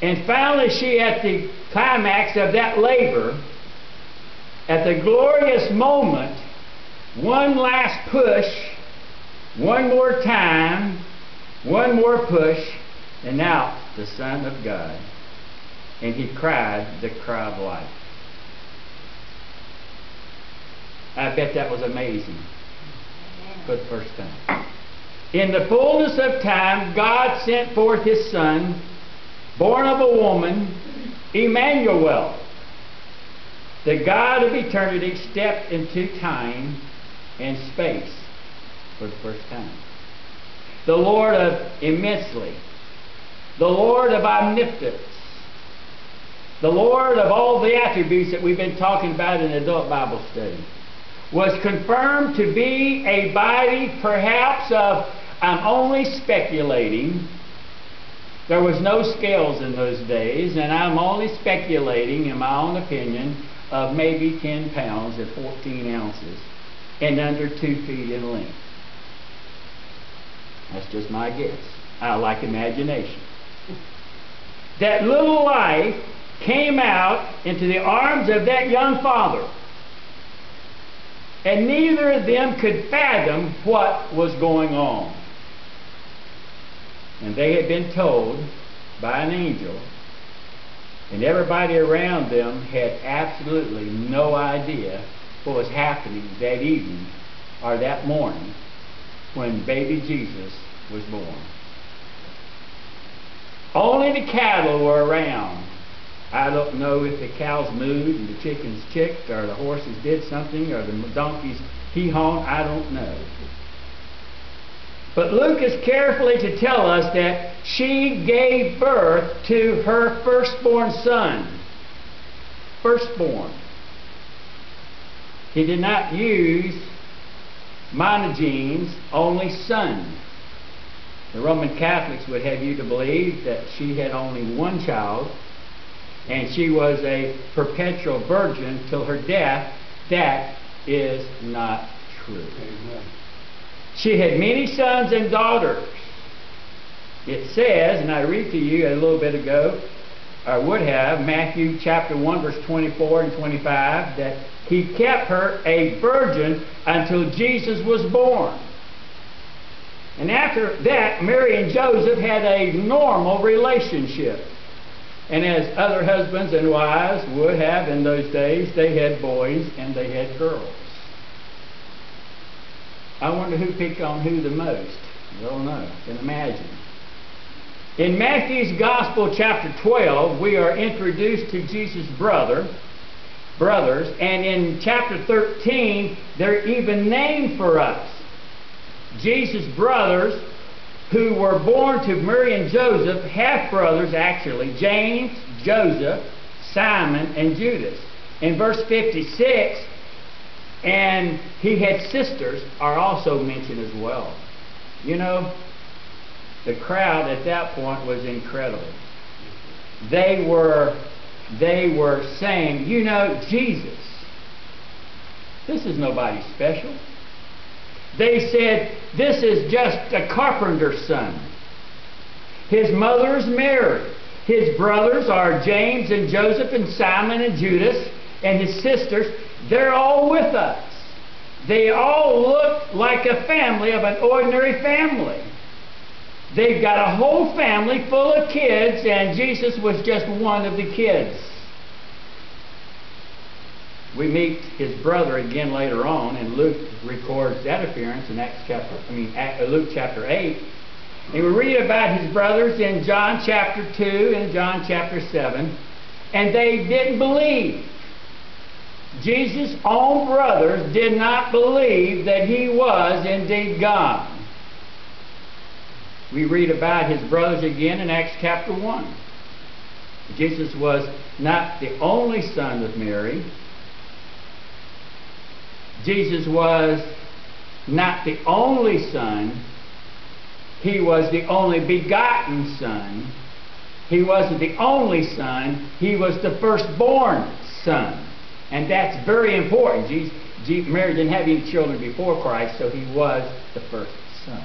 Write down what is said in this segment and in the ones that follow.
And finally she, at the climax of that labor, at the glorious moment, one last push, one more time, one more push, and now the Son of God. And he cried the cry of life. I bet that was amazing for the first time. In the fullness of time, God sent forth His Son, born of a woman, Emmanuel. The God of eternity stepped into time and space for the first time. The Lord of immensely, the Lord of omnipotence, the Lord of all the attributes that we've been talking about in adult Bible study, was confirmed to be a body perhaps of, I'm only speculating, there was no scales in those days, and I'm only speculating in my own opinion, of maybe 10 pounds or 14 ounces and under 2 feet in length. That's just my guess. I like imagination. That little life came out into the arms of that young father, and neither of them could fathom what was going on. And they had been told by an angel, and everybody around them had absolutely no idea what was happening that evening or that morning when baby Jesus was born. Only the cattle were around. I don't know if the cows moved and the chickens chicked or the horses did something or the donkeys hee-hawed. I don't know. But Luke is carefully to tell us that she gave birth to her firstborn son. Firstborn. He did not use monogenes, only son. The Roman Catholics would have you to believe that she had only one child, and she was a perpetual virgin till her death. That is not true. Amen. She had many sons and daughters. It says, and I read to you a little bit ago, or would have, Matthew chapter 1, verse 24 and 25, that he kept her a virgin until Jesus was born. And after that, Mary and Joseph had a normal relationship. And as other husbands and wives would have in those days, they had boys and they had girls. I wonder who picked on who the most. I don't know. I can imagine. In Matthew's Gospel, chapter 12, we are introduced to Jesus' brothers, and in chapter 13, they're even named for us. Jesus' brothers, who were born to Mary and Joseph, half-brothers actually, James, Joseph, Simon, and Judas. In verse 56, and he had sisters, are also mentioned as well. You know, the crowd at that point was incredible. They were saying, you know, Jesus, this is nobody special. They said, this is just a carpenter's son. His mother's Mary. His brothers are James and Joseph and Simon and Judas, and his sisters, they're all with us. They all look like a family of an ordinary family. They've got a whole family full of kids, and Jesus was just one of the kids. We meet his brother again later on, and Luke records that appearance in Luke chapter 8. And we read about his brothers in John chapter 2 and John chapter 7, and they didn't believe. Jesus' own brothers did not believe that he was indeed God. We read about his brothers again in Acts chapter 1. Jesus was not the only son of Mary. Jesus was not the only son. He was the only begotten son. He wasn't the only son. He was the firstborn son. And that's very important. Mary didn't have any children before Christ, so he was the first son.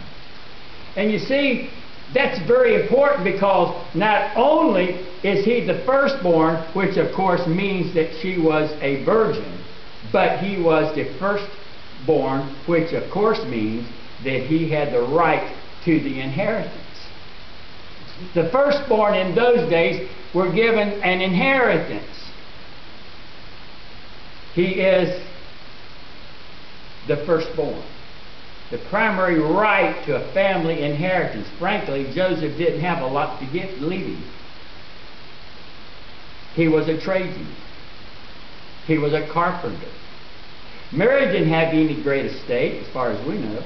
And you see, That's very important, because not only is he the firstborn, which of course means that she was a virgin, but he was the firstborn, which of course means that he had the right to the inheritance. The firstborn in those days were given an inheritance. He is the firstborn. The primary right to a family inheritance. Frankly, Joseph didn't have a lot to get leaving. He was a tradesman. He was a carpenter. Mary didn't have any great estate, as far as we know,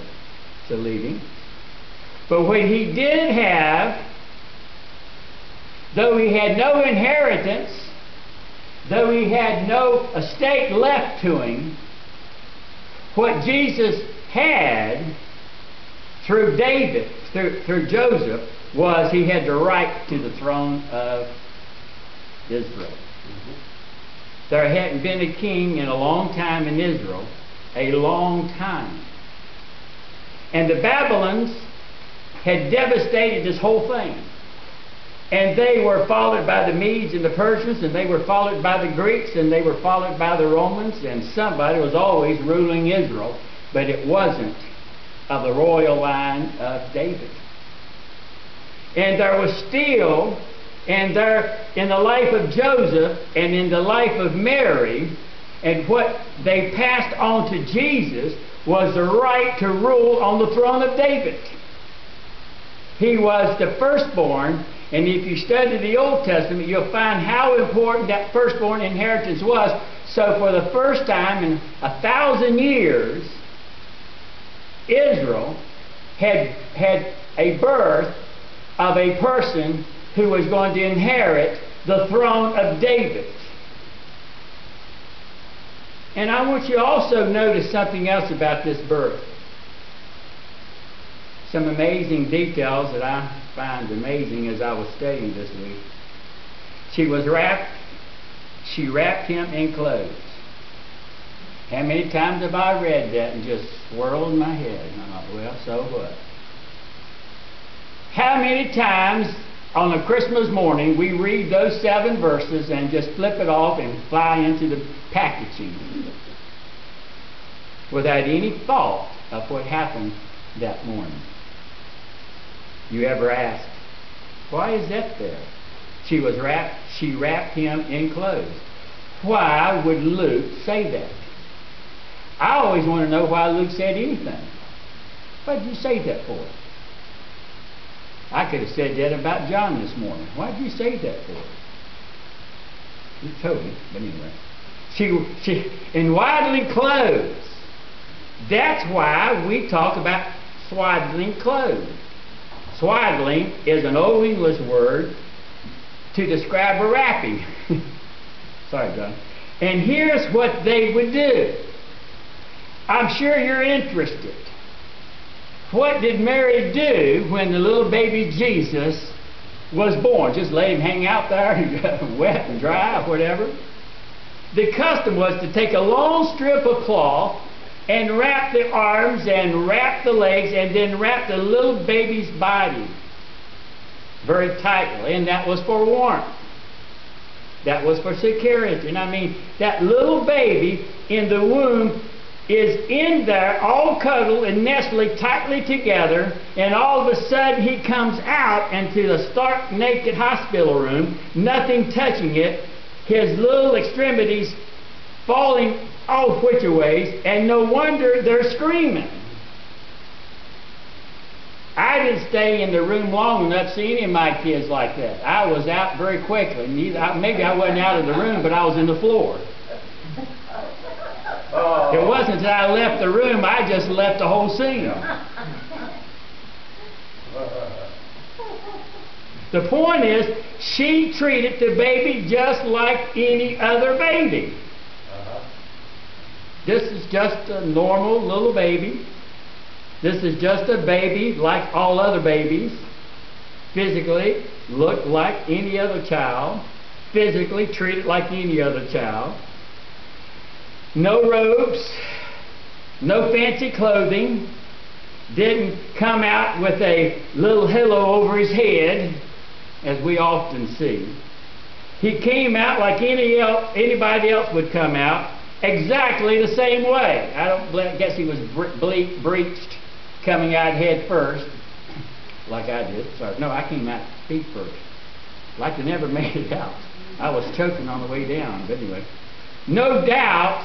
to leaving. But what he did have, though he had no inheritance, though he had no estate left to him, what Jesus had through David, through Joseph, was he had the right to the throne of Israel. There hadn't been a king in a long time in Israel, a long time. And the Babylons had devastated this whole thing. And they were followed by the Medes and the Persians, and they were followed by the Greeks, and they were followed by the Romans, and somebody was always ruling Israel, but it wasn't of the royal line of David. And there was still, and there in the life of Joseph and in the life of Mary, and what they passed on to Jesus was the right to rule on the throne of David. He was the firstborn. And if you study the Old Testament, you'll find how important that firstborn inheritance was. So for the first time in 1,000 years, Israel had a birth of a person who was going to inherit the throne of David. And I want you to also notice something else about this birth. Some amazing details that I find amazing as I was studying this week. She wrapped him in clothes. How many times have I read that and just swirled in my head? And I thought, well, so what? How many times on a Christmas morning we read those 7 verses and just flip it off and fly into the packaging without any thought of what happened that morning? You ever asked, why is that there? She wrapped him in clothes. Why would Luke say that? I always want to know why Luke said anything. What did you say that for? I could have said that about John this morning. Why did you say that for? You told me, but anyway. She in swaddling clothes. That's why we talk about swaddling clothes. Swaddling is an Old English word to describe a wrapping. Sorry, John. And here's what they would do. I'm sure you're interested. What did Mary do when the little baby Jesus was born? Just let him hang out there and wet and dry or whatever? The custom was to take a long strip of cloth and wrap the arms and wrap the legs and then wrap the little baby's body very tightly. And that was for warmth. That was for security. And I mean, that little baby in the womb is in there all cuddled and nestled tightly together, and all of a sudden he comes out into the stark naked hospital room, nothing touching it, his little extremities falling all which ways, and no wonder they're screaming. I didn't stay in the room long enough to see any of my kids like that. I was out very quickly. Maybe I wasn't out of the room, but I was in the floor. It wasn't that I left the room, I just left the whole scene. The point is, she treated the baby just like any other baby. This is just a normal little baby. This is just a baby like all other babies. Physically looked like any other child. Physically treated like any other child. No robes. No fancy clothing. didn't come out with a little halo over his head, as we often see. He came out like anybody else would come out, exactly the same way. I don't guess he was breeched coming out head first, like I did. Sorry. No, I came out feet first. Like I never made it out. I was choking on the way down, but anyway. No doubt,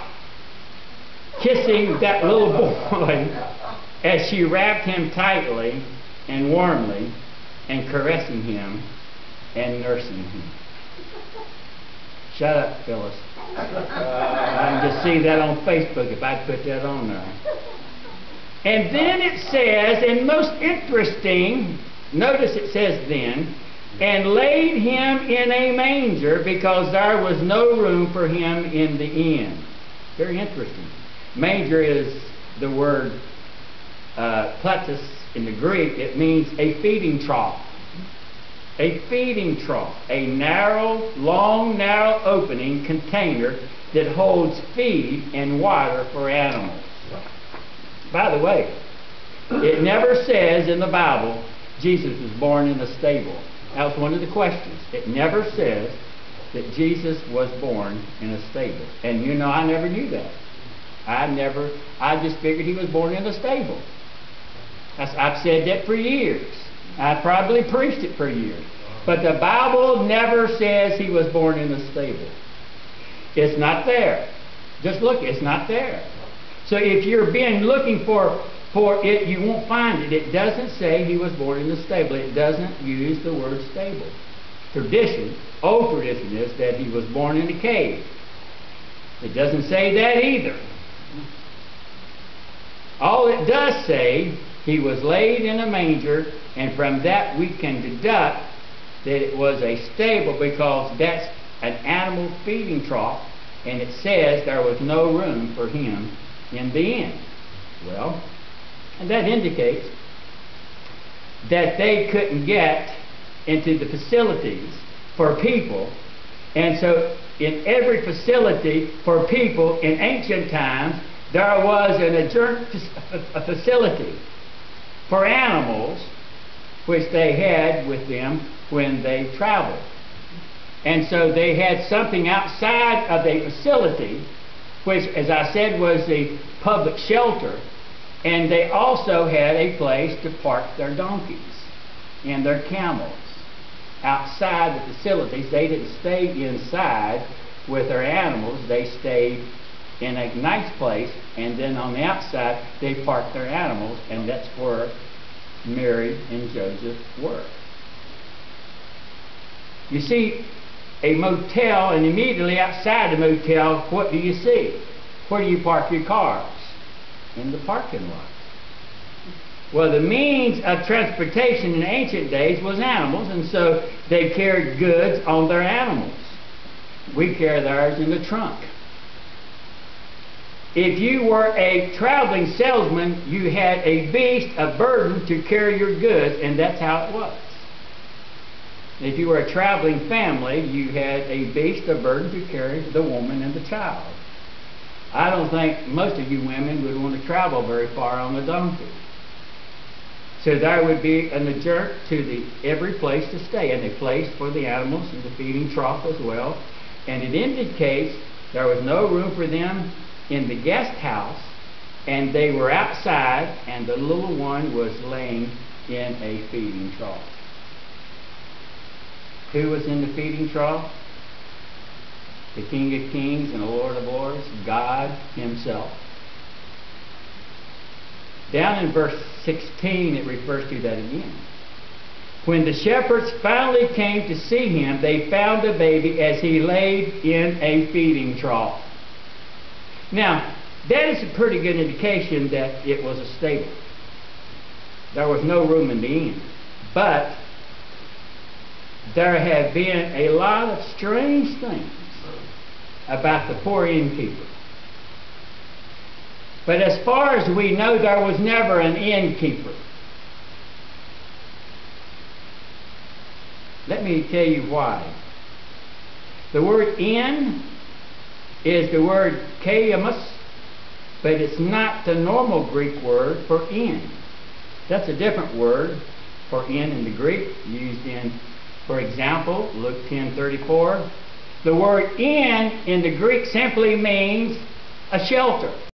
kissing that little boy as she wrapped him tightly and warmly and caressing him and nursing him. Shut up, Phyllis. I can just see that on Facebook if I'd put that on there. And then it says, and most interesting, notice it says then, and laid him in a manger because there was no room for him in the inn. Very interesting. Manger is the word platus in the Greek. It means a feeding trough. A feeding trough. A narrow, long, narrow opening container that holds feed and water for animals. By the way, it never says in the Bible Jesus was born in a stable. That was one of the questions. It never says that Jesus was born in a stable. And you know, I never knew that. I just figured he was born in a stable. I've said that for years. I probably preached it for years. But the Bible never says he was born in a stable. It's not there. Just look, it's not there. So if you're been looking for it, you won't find it. It doesn't say he was born in a stable. It doesn't use the word stable. Tradition, old tradition is that he was born in a cave. It doesn't say that either. All it does say, he was laid in a manger, and from that we can deduct that it was a stable because that's an animal feeding trough, and it says there was no room for him in the inn. Well, and that indicates that they couldn't get into the facilities for people. And so in every facility for people in ancient times, there was an adjourned facility for animals which they had with them when they traveled. And so they had something outside of a facility, which, as I said, was the public shelter. And they also had a place to park their donkeys and their camels outside the facilities. They didn't stay inside with their animals. They stayed in a nice place, and then on the outside they parked their animals, and that's where Mary and Joseph were. You see a motel, and immediately outside the motel, what do you see? Where do you park your cars? In the parking lot. Well, the means of transportation in ancient days was animals, and so they carried goods on their animals. We carry ours in the trunk. If you were a traveling salesman, you had a beast, a burden to carry your goods, and that's how it was. If you were a traveling family, you had a beast, a burden to carry the woman and the child. I don't think most of you women would want to travel very far on a donkey. So there would be an adjourn to every place to stay, and a place for the animals and the feeding trough as well. And it indicates there was no room for them in the guest house, and they were outside, and the little one was laying in a feeding trough. Who was in the feeding trough? The King of Kings and the Lord of Lords, God Himself. Down in verse 16, it refers to that again. When the shepherds finally came to see him, they found the baby as he laid in a feeding trough. Now, that is a pretty good indication that it was a stable. There was no room in the inn. But there have been a lot of strange things about the poor innkeeper. But as far as we know, there was never an innkeeper. Let me tell you why. The word inn is the word kaiamos, but it's not the normal Greek word for inn. That's a different word for in the Greek, used in, for example, Luke 10:34. The word in the Greek simply means a shelter.